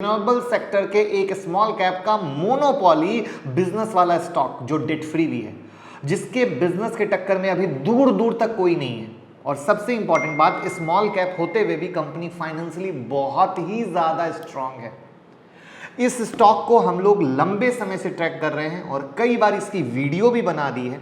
Renewable sector के एक small cap का मोनोपोली बिजनेस वाला स्टॉक जो डेट फ्री भी है, जिसके बिजनेस के टक्कर में अभी दूर दूर तक कोई नहीं है। और सबसे इंपॉर्टेंट बात, स्मॉल कैप होते हुए भी कंपनी फाइनेंशियली बहुत ही ज्यादा स्ट्रांग है। इस स्टॉक को हम लोग लंबे समय से ट्रैक कर रहे हैं और कई बार इसकी वीडियो भी बना दी है।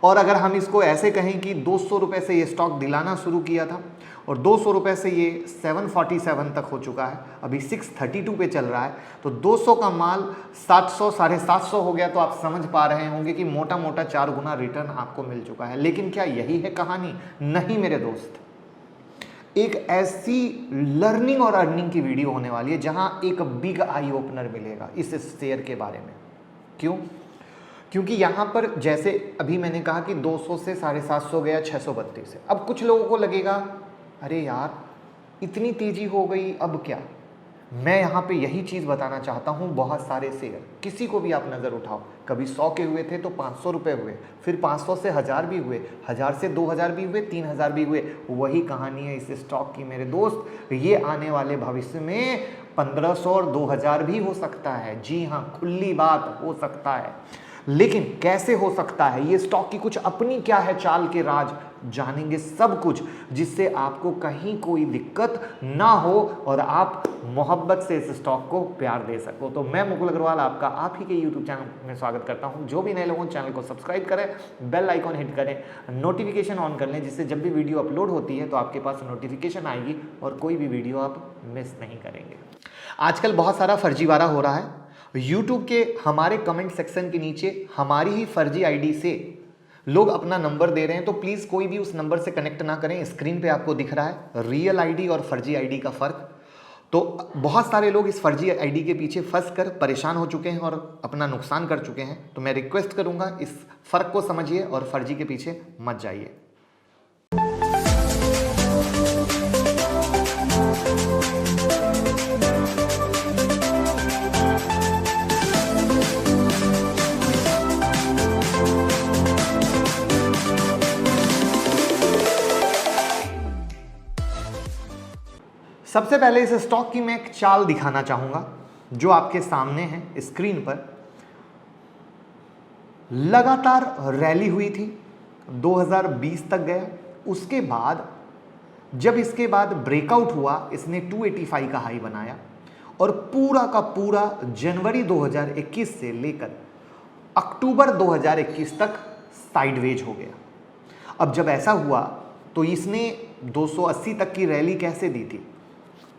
और अगर हम इसको ऐसे कहें कि 200 रुपए से ये स्टॉक दिलाना शुरू किया था और 200 रुपए से ये 747 तक हो चुका है, अभी 632 पे चल रहा है, तो 200 का माल 700 750 हो गया। तो आप समझ पा रहे होंगे कि मोटा मोटा 4 गुना रिटर्न आपको मिल चुका है। लेकिन क्या यही है कहानी? नहीं मेरे दोस्त, एक ऐसी लर्निंग और अर्निंग की वीडियो होने वाली है जहां एक बिग आई ओपनर मिलेगा इस शेयर के बारे में। क्यों? क्योंकि यहां पर जैसे अभी मैंने कहा कि 200 से 750 गया 632 से। अब कुछ लोगों को लगेगा अरे यार इतनी तेजी हो गई, अब क्या? मैं यहां पे यही चीज बताना चाहता हूं। बहुत सारे शेयर, किसी को भी आप नजर उठाओ, कभी 100 के हुए थे तो 500 रुपए हुए, फिर 500 से 1000 भी हुए, 1000 से 2000 भी हुए, 3000 भी हुए। वही कहानी है इस स्टॉक की मेरे दोस्त। ये आने वाले भविष्य में 1500 और 2000 भी हो सकता है। जी हाँ, खुली बात, हो सकता है। लेकिन कैसे हो सकता है? ये स्टॉक की कुछ अपनी क्या है चाल के राज, जानेंगे सब कुछ, जिससे आपको कहीं कोई दिक्कत ना हो और आप मोहब्बत से इस स्टॉक को प्यार दे सको। तो मैं मुकुल अग्रवाल आपका आप ही के YouTube चैनल में स्वागत करता हूं। जो भी नए लोगों चैनल को सब्सक्राइब करें, बेल आइकॉन हिट करें, नोटिफिकेशन ऑन कर लें, जिससे जब भी वीडियो अपलोड होती है तो आपके पास नोटिफिकेशन आएगी और कोई भी वीडियो आप मिस नहीं करेंगे। आजकल बहुत सारा फर्जीवाड़ा हो रहा है। YouTube के हमारे कमेंट सेक्शन के नीचे हमारी ही फर्जी आईडी से लोग अपना नंबर दे रहे हैं, तो प्लीज़ कोई भी उस नंबर से कनेक्ट ना करें। स्क्रीन पे आपको दिख रहा है रियल आईडी और फर्जी आईडी का फ़र्क। तो बहुत सारे लोग इस फर्जी आईडी के पीछे फंस कर परेशान हो चुके हैं और अपना नुकसान कर चुके हैं। तो मैं रिक्वेस्ट करूंगा इस फ़र्क को समझिए और फर्जी के पीछे मत जाइए। सबसे पहले इस स्टॉक की मैं एक चाल दिखाना चाहूंगा जो आपके सामने है स्क्रीन पर। लगातार रैली हुई थी, 2020 तक गया। उसके बाद जब इसके बाद ब्रेकआउट हुआ, इसने 285 का हाई बनाया और पूरा का पूरा जनवरी 2021 से लेकर अक्टूबर 2021 तक साइडवेज हो गया। अब जब ऐसा हुआ तो इसने 280 तक की रैली कैसे दी थी?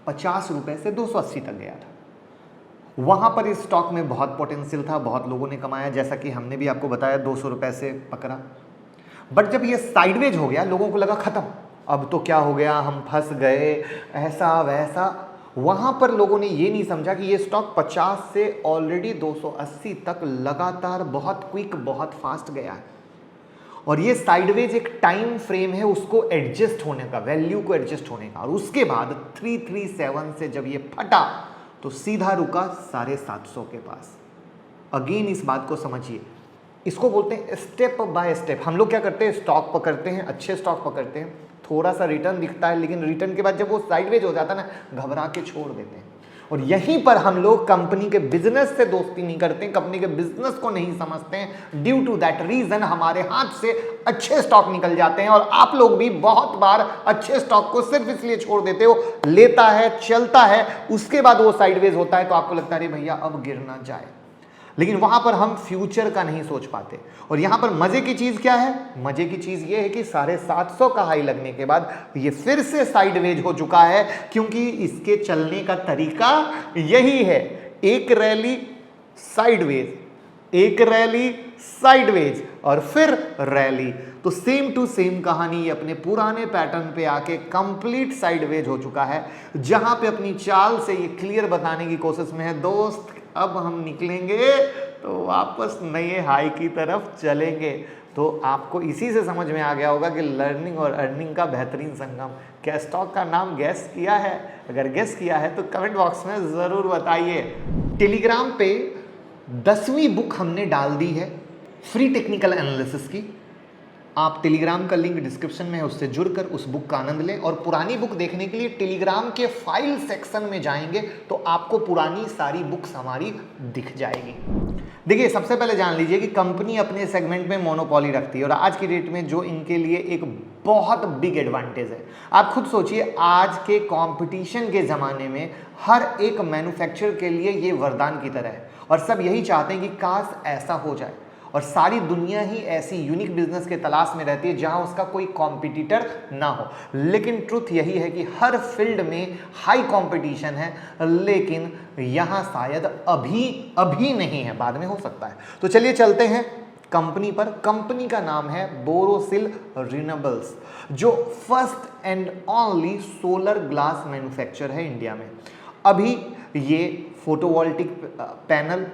50 रुपए से 280 तक गया था। वहां पर इस स्टॉक में बहुत पोटेंशियल था, बहुत लोगों ने कमाया, जैसा कि हमने भी आपको बताया 200 रुपए से पकड़ा। बट जब ये साइडवेज हो गया, लोगों को लगा खत्म, अब तो क्या हो गया, हम फंस गए, ऐसा वैसा। वहां पर लोगों ने ये नहीं समझा कि ये स्टॉक 50 से ऑलरेडी 280 तक लगातार बहुत क्विक, बहुत फास्ट गया है। और ये साइडवेज एक टाइम फ्रेम है उसको एडजस्ट होने का, वैल्यू को एडजस्ट होने का। और उसके बाद 337 से जब ये फटा तो सीधा रुका 750 के पास। अगेन इस बात को समझिए, इसको बोलते हैं स्टेप बाय स्टेप। हम लोग क्या करते हैं, स्टॉक पकड़ते हैं, अच्छे स्टॉक पकड़ते हैं, थोड़ा सा रिटर्न दिखता है, लेकिन रिटर्न के बाद जब वो साइडवेज हो जाता है ना, घबरा के छोड़ देते हैं। और यहीं पर हम लोग कंपनी के बिजनेस से दोस्ती नहीं करते, कंपनी के बिजनेस को नहीं समझते हैं। ड्यू टू दैट रीजन हमारे हाथ से अच्छे स्टॉक निकल जाते हैं। और आप लोग भी बहुत बार अच्छे स्टॉक को सिर्फ इसलिए छोड़ देते हो, लेता है, चलता है, उसके बाद वो साइडवेज होता है तो आपको लगता है अरे भैया अब गिर ना जाए। लेकिन वहां पर हम फ्यूचर का नहीं सोच पाते। और यहां पर मजे की चीज क्या है? मजे की चीज ये है कि 750 का हाई लगने के बाद ये फिर से साइडवेज हो चुका है, क्योंकि इसके चलने का तरीका यही है, एक रैली साइडवेज, एक रैली साइडवेज और फिर रैली। तो सेम टू सेम कहानी अपने पुराने पैटर्न पे आके कंप्लीट साइडवेज हो चुका है, जहां पे अपनी चाल से ये क्लियर बताने की कोशिश में है दोस्त अब हम निकलेंगे तो वापस नए हाई की तरफ चलेंगे। तो आपको इसी से समझ में आ गया होगा कि लर्निंग और अर्निंग का बेहतरीन संगम। क्या स्टॉक का नाम गेस किया है? अगर गेस किया है तो कमेंट बॉक्स में ज़रूर बताइए। टेलीग्राम पे 10वीं बुक हमने डाल दी है फ्री टेक्निकल एनालिसिस की। आप टेलीग्राम का लिंक डिस्क्रिप्शन में है, उससे जुड़कर उस बुक का आनंद लें। और पुरानी बुक देखने के लिए टेलीग्राम के फाइल सेक्शन में जाएंगे तो आपको पुरानी सारी बुक्स हमारी दिख जाएगी। देखिए, सबसे पहले जान लीजिए कि कंपनी अपने सेगमेंट में मोनोपोली रखती है और आज की डेट में जो इनके लिए एक बहुत बिग एडवांटेज है। आप खुद सोचिए, आज के कंपटीशन के ज़माने में हर एक मैन्युफैक्चरर के लिए ये वरदान की तरह है और सब यही चाहते हैं कि काश ऐसा हो जाए। और सारी दुनिया ही ऐसी यूनिक बिजनेस के तलाश में रहती है जहां उसका कोई कॉम्पिटिटर ना हो। लेकिन ट्रुथ यही है कि हर फील्ड में हाई कंपटीशन है, लेकिन यहां शायद अभी नहीं है, बाद में हो सकता है। तो चलिए चलते हैं कंपनी पर। कंपनी का नाम है बोरोसिल रिन्यूएबल्स, जो first and only solar glass manufacture है इंडिया में। अभी ये photovoltaic panel,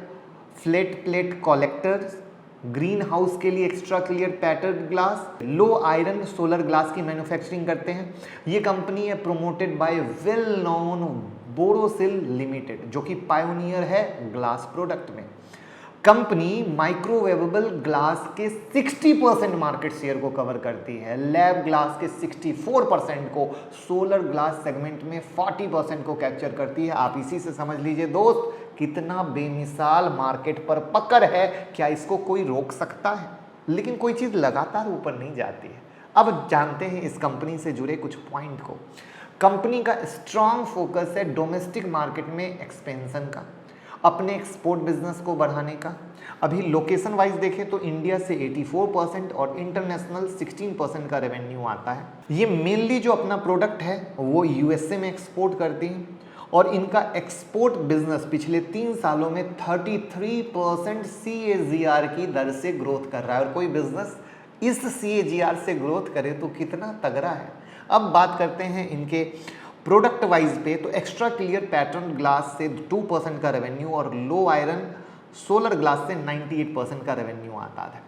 flat plate collectors, green house के लिए extra clear patterned glass, low iron solar glass की मैन्युफैक्चरिंग करते हैं। ये कंपनी है promoted by well known Borosil limited, जो कि पायोनियर है ग्लास प्रोडक्ट में। कंपनी माइक्रोवेवेबल ग्लास के 60% मार्केट शेयर को कवर करती है, लैब ग्लास के 64% को, सोलर ग्लास सेगमेंट में 40% को कैप्चर करती है। आप इसी से समझ लीजिए दोस्त, कितना बेमिसाल मार्केट पर पकड़ है। क्या इसको कोई रोक सकता है? लेकिन कोई चीज़ लगातार ऊपर नहीं जाती है। अब जानते हैं इस कंपनी से जुड़े कुछ पॉइंट को। कंपनी का स्ट्रॉन्ग फोकस है डोमेस्टिक मार्केट में एक्सपेंशन का, अपने एक्सपोर्ट बिजनेस को बढ़ाने का। अभी लोकेशन वाइज देखें तो इंडिया से 84% और इंटरनेशनल 16% का रेवेन्यू आता है। ये मेनली जो अपना प्रोडक्ट है वो यूएसए में एक्सपोर्ट करती हैं और इनका एक्सपोर्ट बिजनेस पिछले 3 सालों में 33% CAGR की दर से ग्रोथ कर रहा है। और कोई बिजनेस इस CAGR से ग्रोथ करे तो कितना तगड़ा है। अब बात करते हैं इनके प्रोडक्ट वाइज पे, तो एक्स्ट्रा क्लियर पैटर्न ग्लास से 2% का रेवेन्यू और लो आयरन सोलर ग्लास से 98% का रेवेन्यू आता है।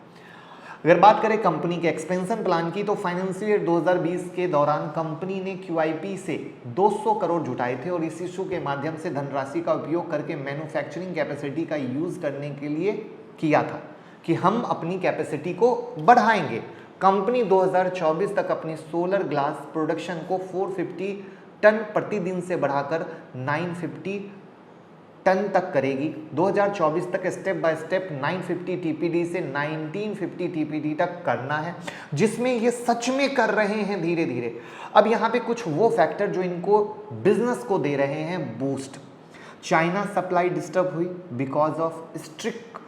अगर बात करें कंपनी के एक्सपेंशन प्लान की, तो फाइनेंशियल ईयर 2020 के दौरान कंपनी ने QIP से 200 करोड़ जुटाए थे और इस इशू के माध्यम से धनराशि का उपयोग करके मैन्युफैक्चरिंग कैपेसिटी का यूज करने के लिए किया था कि हम अपनी कैपेसिटी को बढ़ाएंगे। कंपनी 2024 तक अपनी सोलर ग्लास प्रोडक्शन को 450 टन प्रतिदिन से बढ़ाकर 950 टन तक करेगी। 2024 तक स्टेप बाय स्टेप 950 TPD से 1950 TPD तक करना है, जिसमें ये सच में कर रहे हैं धीरे धीरे। अब यहाँ पे कुछ वो फैक्टर जो इनको बिजनेस को दे रहे हैं बूस्ट। चाइना सप्लाई डिस्टर्ब हुई because of strict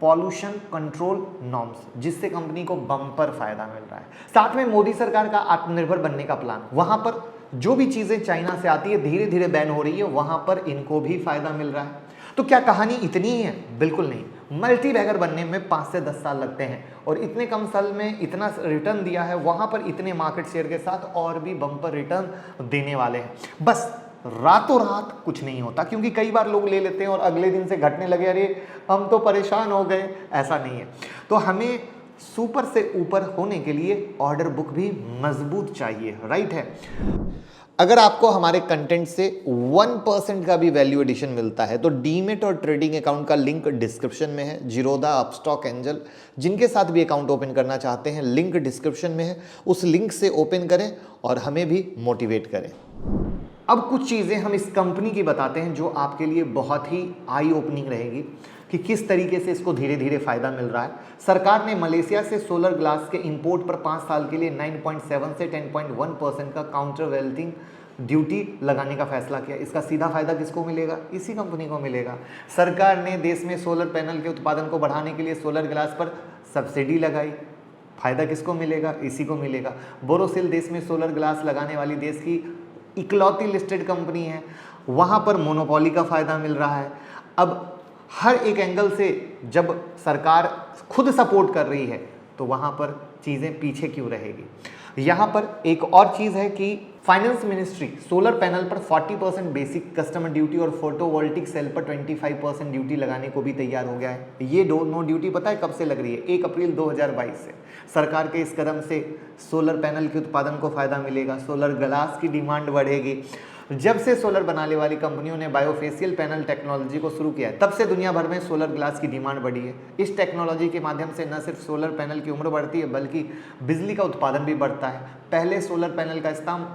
pollution control norms, जिससे कंपनी को बम्पर फायदा मिल रहा है। साथ में मोदी सरकार का आत्मनिर्भर बनने का प्लान, वहां पर जो भी चीजें चाइना से आती है धीरे धीरे बैन हो रही है, वहां पर इनको भी फायदा मिल रहा है। तो क्या कहानी इतनी ही है? बिल्कुल नहीं। मल्टी बैगर बनने में 5 से 10 साल लगते हैं और इतने कम साल में इतना रिटर्न दिया है, वहां पर इतने मार्केट शेयर के साथ और भी बम्पर रिटर्न देने वाले हैं। बस रातों रात कुछ नहीं होता, क्योंकि कई बार लोग ले लेते हैं और अगले दिन से घटने लगे, अरे हम तो परेशान हो गए। ऐसा नहीं है। तो हमें सुपर से ऊपर होने के लिए ऑर्डर बुक भी मजबूत चाहिए, राइट है। अगर आपको हमारे कंटेंट से 1% का भी वैल्यू एडिशन मिलता है तो डीमेट और ट्रेडिंग अकाउंट का लिंक डिस्क्रिप्शन में है। जीरोधा, अपस्टॉक, एंजल, जिनके साथ भी अकाउंट ओपन करना चाहते हैं, लिंक डिस्क्रिप्शन में है। उस लिंक से ओपन करें और हमें भी मोटिवेट करें। अब कुछ चीज़ें हम इस कंपनी की बताते हैं जो आपके लिए बहुत ही आई ओपनिंग रहेगी कि किस तरीके से इसको धीरे धीरे फायदा मिल रहा है। सरकार ने मलेशिया से सोलर ग्लास के इंपोर्ट पर 5 साल के लिए 9.7 से 10.1% का काउंटर वेल्थिंग ड्यूटी लगाने का फैसला किया। इसका सीधा फायदा किसको मिलेगा? इसी कंपनी को मिलेगा। सरकार ने देश में सोलर पैनल के उत्पादन को बढ़ाने के लिए सोलर ग्लास पर सब्सिडी लगाई। फायदा किसको मिलेगा? इसी को मिलेगा। बोरोसिल देश में सोलर ग्लास लगाने वाली देश की इकलौती लिस्टेड कंपनी है, वहाँ पर मोनोपोली का फायदा मिल रहा है। अब हर एक एंगल से जब सरकार खुद सपोर्ट कर रही है तो वहाँ पर चीज़ें पीछे क्यों रहेगी। यहाँ पर एक और चीज़ है कि फाइनेंस मिनिस्ट्री सोलर पैनल पर 40% बेसिक कस्टमर ड्यूटी और फोटोवोल्टिक सेल पर 25% ड्यूटी लगाने को भी तैयार हो गया है। ये दोनों ड्यूटी पता है कब से लग रही है? 1 अप्रैल 2022 से। सरकार के इस कदम से सोलर पैनल के उत्पादन को फायदा मिलेगा, सोलर ग्लास की डिमांड बढ़ेगी, जब से सोलर बनाने वाली कंपनियों ने बायोफेशियल पैनल टेक्नोलॉजी को शुरू किया है, तब से दुनिया भर में सोलर ग्लास की डिमांड बढ़ी है। इस टेक्नोलॉजी के माध्यम से न सिर्फ सोलर पैनल की उम्र बढ़ती है, बल्कि बिजली का उत्पादन भी बढ़ता है। पहले सोलर पैनल का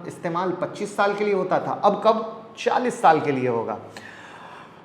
इस्तेमाल 25 साल के लिए होता था, अब कब 40 साल के लिए होगा।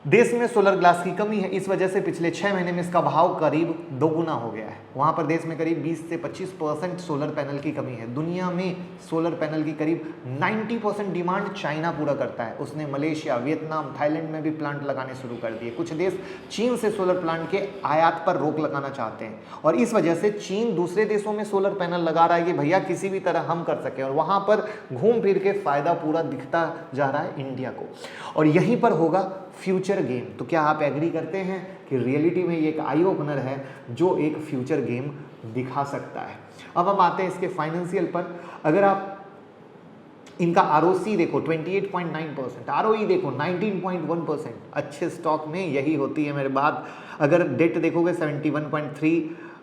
देश में सोलर ग्लास की कमी है, इस वजह से पिछले 6 महीने में इसका भाव करीब दोगुना हो गया है। वहाँ पर देश में करीब 20 से 25% सोलर पैनल की कमी है। दुनिया में सोलर पैनल की करीब 90% डिमांड चाइना पूरा करता है। उसने मलेशिया, वियतनाम, थाईलैंड में भी प्लांट लगाने शुरू कर दिए। कुछ देश चीन से सोलर प्लांट के आयात पर रोक लगाना चाहते हैं और इस वजह से चीन दूसरे देशों में सोलर पैनल लगा रहा है कि भैया किसी भी तरह हम कर सकें, और वहाँ पर घूम फिर के फायदा पूरा दिखता जा रहा है इंडिया को, और यहीं पर होगा फ्यूचर गेम। तो क्या आप एग्री करते हैं कि रियलिटी में ये एक आई ओपनर है जो एक फ्यूचर गेम दिखा सकता है। अब हम आते हैं इसके फाइनेंशियल पर। अगर आप इनका आरओसी देखो 28.9%, आरओई देखो 19.1%, अच्छे स्टॉक में यही होती है मेरे बात। अगर डेट देखोगे 71.3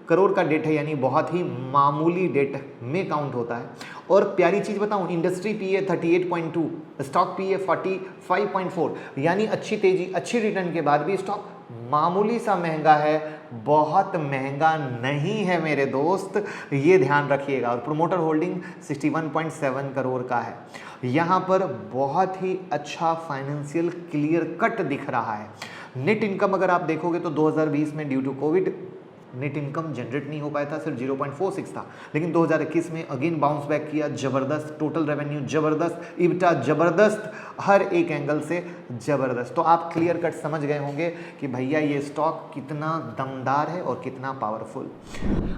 करोड़ का डेट है, यानी बहुत ही मामूली डेट में काउंट होता है। और प्यारी चीज़ बताऊं, इंडस्ट्री पीए 38.2, स्टॉक पीए 45.4, यानी अच्छी तेजी, अच्छी रिटर्न के बाद भी स्टॉक मामूली सा महंगा है, बहुत महंगा नहीं है मेरे दोस्त, ये ध्यान रखिएगा। और प्रोमोटर होल्डिंग 61.7 करोड़ का है। यहाँ पर बहुत ही अच्छा फाइनेंशियल क्लियर कट दिख रहा है। नेट इनकम अगर आप देखोगे तो 2020 में due to covid net income generate नहीं हो पाया था, सिर्फ 0.46 था, लेकिन 2021 में अगेन बाउंस बैक किया, जबरदस्त टोटल रेवेन्यू, जबरदस्त इबिटा, जबरदस्त हर एक एंगल से जबरदस्त। तो आप क्लियर कट समझ गए होंगे कि भैया ये स्टॉक कितना दमदार है और कितना पावरफुल।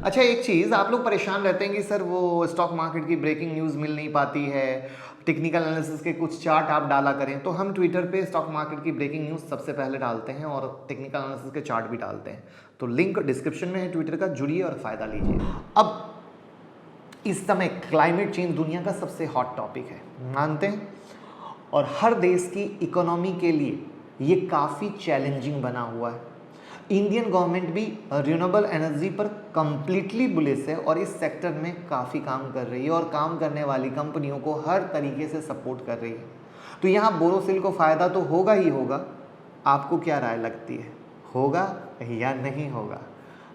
अच्छा, एक चीज़ आप लोग परेशान रहते हैं कि सर वो स्टॉक मार्केट की ब्रेकिंग न्यूज़ मिल नहीं पाती है, टेक्निकल एनालिसिस के कुछ चार्ट आप डाला करें। तो हम ट्विटर पे स्टॉक मार्केट की ब्रेकिंग न्यूज़ सबसे पहले डालते हैं और टेक्निकल एनालिसिस के चार्ट भी डालते हैं, तो लिंक डिस्क्रिप्शन में है ट्विटर का, जुड़िए और फ़ायदा लीजिए। अब इस समय क्लाइमेट चेंज दुनिया का सबसे हॉट टॉपिक है, मानते हैं, और हर देश की इकोनॉमी के लिए ये काफ़ी चैलेंजिंग बना हुआ है। इंडियन गवर्नमेंट भी रिन्यूएबल एनर्जी पर कंप्लीटली बुलिश है और इस सेक्टर में काफ़ी काम कर रही है और काम करने वाली कंपनियों को हर तरीके से सपोर्ट कर रही है। तो यहाँ बोरोसिल को फ़ायदा तो होगा ही होगा। आपको क्या राय लगती है, होगा या नहीं होगा?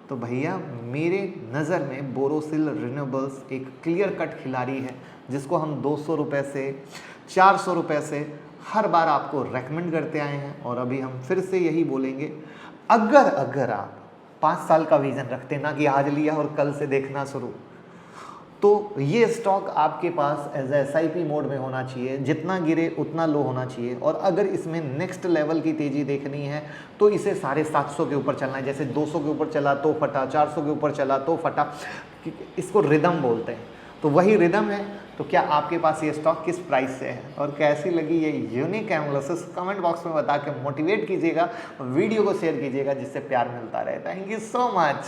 तो भैया मेरे नज़र में बोरोसिल रिन्यूएबल्स एक क्लियर कट खिलाड़ी है, जिसको हम 200 रुपये से 400 रुपये से हर बार आपको रेकमेंड करते आए हैं, और अभी हम फिर से यही बोलेंगे, अगर आप 5 साल का विजन रखते ना कि आज लिया और कल से देखना शुरू, तो ये स्टॉक आपके पास एज SIP मोड में होना चाहिए, जितना गिरे उतना लो होना चाहिए। और अगर इसमें नेक्स्ट लेवल की तेज़ी देखनी है तो इसे 750 के ऊपर चलना है। जैसे 200 के यूपर चला तो फटा, 400 के ऊपर चला तो फटा, इसको रिदम बोलते हैं, तो वही रिदम है। तो क्या आपके पास ये स्टॉक किस प्राइस से है और कैसी लगी ये यूनिक एनालिसिस, कमेंट बॉक्स में बता के मोटिवेट कीजिएगा, वीडियो को शेयर कीजिएगा जिससे प्यार मिलता रहे। Thank you so much.